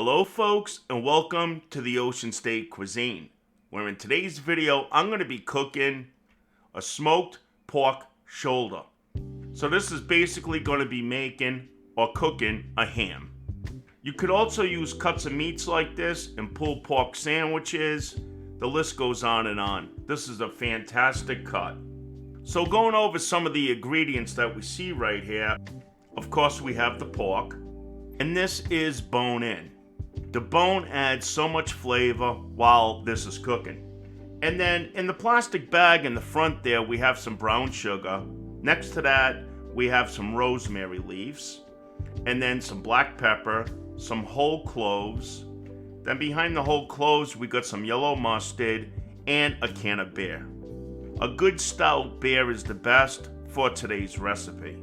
Hello folks, and welcome to the OceanState Cuisine, where in today's video I'm going to be cooking a smoked pork shoulder. So this is basically going to be making or cooking a ham. You could also use cuts of meats like this and pulled pork sandwiches. The list goes on and on. This is a fantastic cut. So going over some of the ingredients that we see right here, of course we have the pork, and this is bone-in. The bone adds so much flavor while this is cooking. And then in the plastic bag in the front there, we have some brown sugar. Next to that, we have some rosemary leaves, and then some black pepper, some whole cloves. Then behind the whole cloves, we got some yellow mustard and a can of beer. A good stout beer is the best for today's recipe.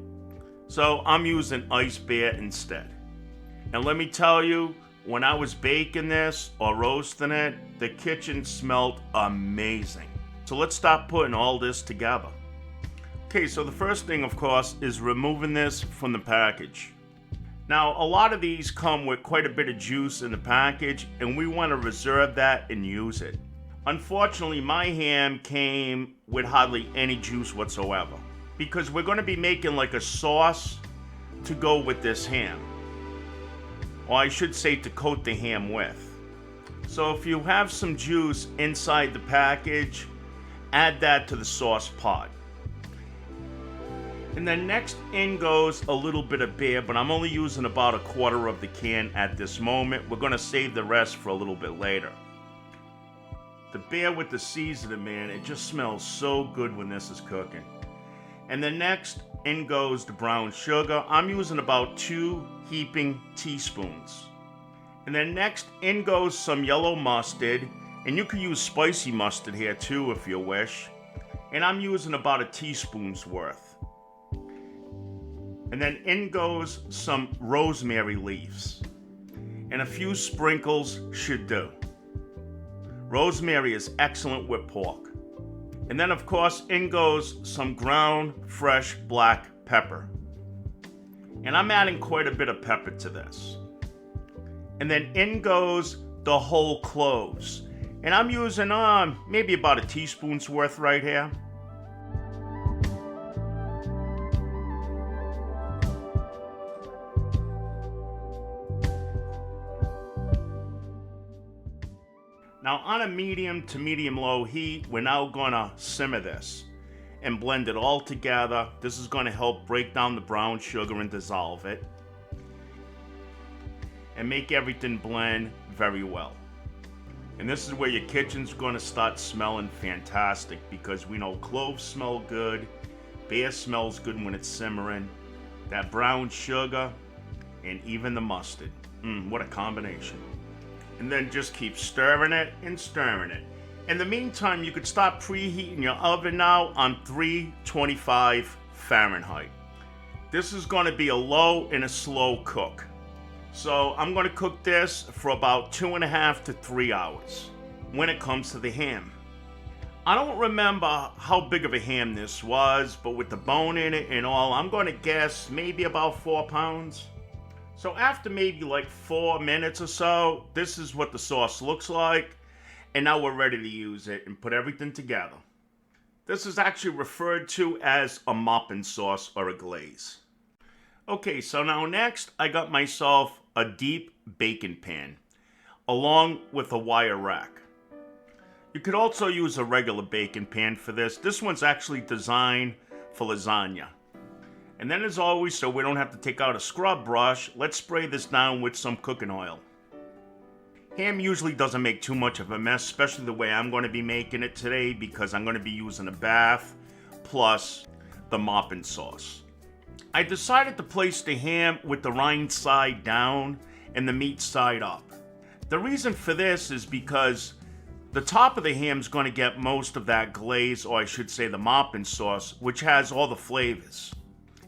So I'm using ice beer instead. And let me tell you, when I was baking this or roasting it, the kitchen smelled amazing. So let's start putting all this together. Okay, so the first thing, of course, is removing this from the package. Now, a lot of these come with quite a bit of juice in the package, and we want to reserve that and use it. Unfortunately, my ham came with hardly any juice whatsoever, because we're going to be making like a sauce to go with this ham. Or I should say to coat the ham with. So if you have some juice inside the package, add that to the sauce pot. And then next in goes a little bit of beer, but I'm only using about a quarter of the can at this moment. We're gonna save the rest for a little bit later. The beer with the seasoning, man, it just smells so good when this is cooking. And then next in goes the brown sugar. I'm using about 2 heaping teaspoons. And then next in goes some yellow mustard, and you can use spicy mustard here too if you wish. And I'm using about a teaspoon's worth. And then in goes some rosemary leaves, and a few sprinkles should do. Rosemary is excellent with pork. And then of course in goes some ground fresh black pepper. And I'm adding quite a bit of pepper to this. And then in goes the whole cloves. And I'm using maybe about a teaspoon's worth right here. Now on a medium to medium-low heat, we're now gonna simmer this and blend it all together. This is gonna help break down the brown sugar and dissolve it and make everything blend very well. And this is where your kitchen's gonna start smelling fantastic, because we know cloves smell good, beer smells good when it's simmering, that brown sugar, and even the mustard. What a combination. And then just keep stirring it and stirring it. In the meantime, you could start preheating your oven now on 325 Fahrenheit. This is going to be a low and a slow cook. So I'm going to cook this for about 2.5 to 3 hours when it comes to the ham. I don't remember how big of a ham this was, but with the bone in it and all, I'm going to guess maybe about 4 pounds. So after maybe like 4 minutes or so, this is what the sauce looks like. And now we're ready to use it and put everything together. This is actually referred to as a mopping sauce or a glaze. Okay, so now next I got myself a deep baking pan along with a wire rack. You could also use a regular baking pan for this. This one's actually designed for lasagna. And then as always, so we don't have to take out a scrub brush, let's spray this down with some cooking oil. Ham usually doesn't make too much of a mess, especially the way I'm going to be making it today, because I'm going to be using a bath plus the mopping sauce. I decided to place the ham with the rind side down and the meat side up. The reason for this is because the top of the ham is going to get most of that glaze, or I should say the mopping sauce, which has all the flavors.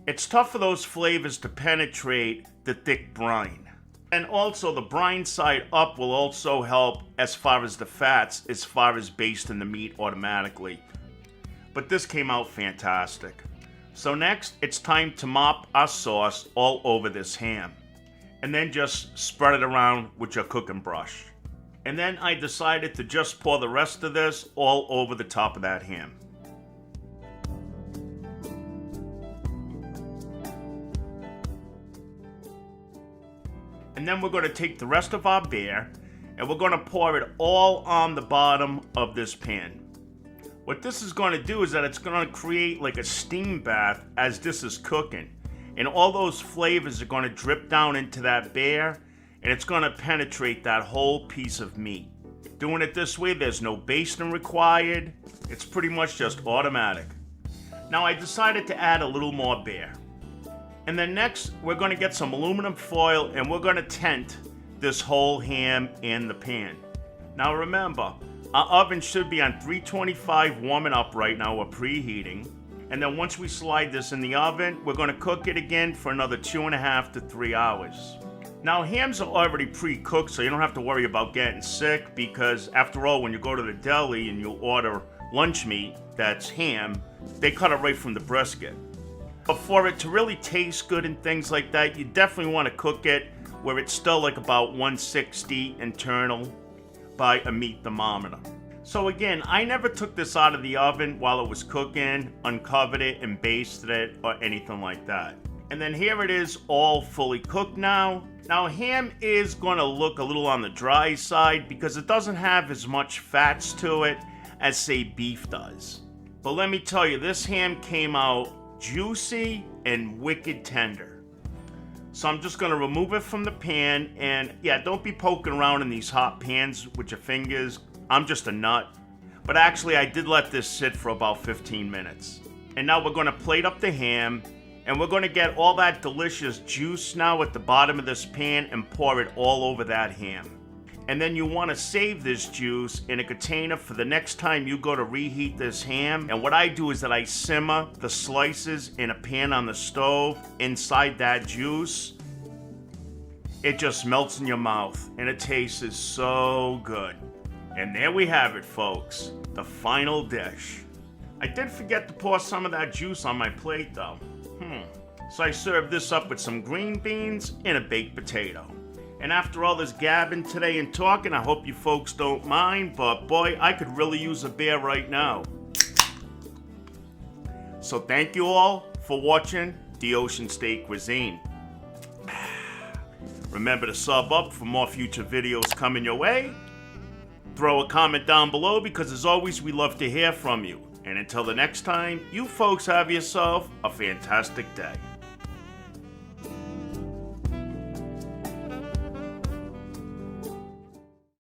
It's tough for those flavors to penetrate the thick brine. And also the brine side up will also help as far as the fats, as far as basting the meat automatically. But this came out fantastic. So next, it's time to mop our sauce all over this ham. and then just spread it around with your cooking brush. And then I decided to just pour the rest of this all over the top of that ham. And then we're going to take the rest of our beer and we're going to pour it all on the bottom of this pan. What this is going to do is that it's going to create like a steam bath as this is cooking. And all those flavors are going to drip down into that beer and it's going to penetrate that whole piece of meat. Doing it this way, there's no basting required. It's pretty much just automatic. Now I decided to add a little more beer. And then next, we're going to get some aluminum foil and we're going to tent this whole ham in the pan. Now remember, our oven should be on 325 warming up right now, we're preheating. And then once we slide this in the oven, we're going to cook it again for another 2.5 to 3 hours. Now hams are already pre-cooked, so you don't have to worry about getting sick because after all, when you go to the deli and you order lunch meat that's ham, they cut it right from the brisket. But for it to really taste good and things like that, you definitely want to cook it where it's still like about 160 internal by a meat thermometer. So again, I never took this out of the oven while it was cooking, uncovered it and basted it or anything like that. And then here it is all fully cooked now. Now ham is going to look a little on the dry side because it doesn't have as much fats to it as say beef does. But let me tell you, this ham came out juicy and wicked tender. So I'm just going to remove it from the pan and yeah, don't be poking around in these hot pans with your fingers. I'm just a nut. But actually I did let this sit for about 15 minutes. And now we're going to plate up the ham and we're going to get all that delicious juice now at the bottom of this pan and pour it all over that ham. And then you want to save this juice in a container for the next time you go to reheat this ham. And what I do is that I simmer the slices in a pan on the stove inside that juice. It just melts in your mouth and it tastes so good. And there we have it, folks, the final dish. I did forget to pour some of that juice on my plate though. So I served this up with some green beans and a baked potato. And after all this gabbing today and talking, I hope you folks don't mind, but boy, I could really use a beer right now. So thank you all for watching the OceanState Cuisine. Remember to sub up for more future videos coming your way. Throw a comment down below because as always, we love to hear from you. And until the next time, you folks have yourself a fantastic day.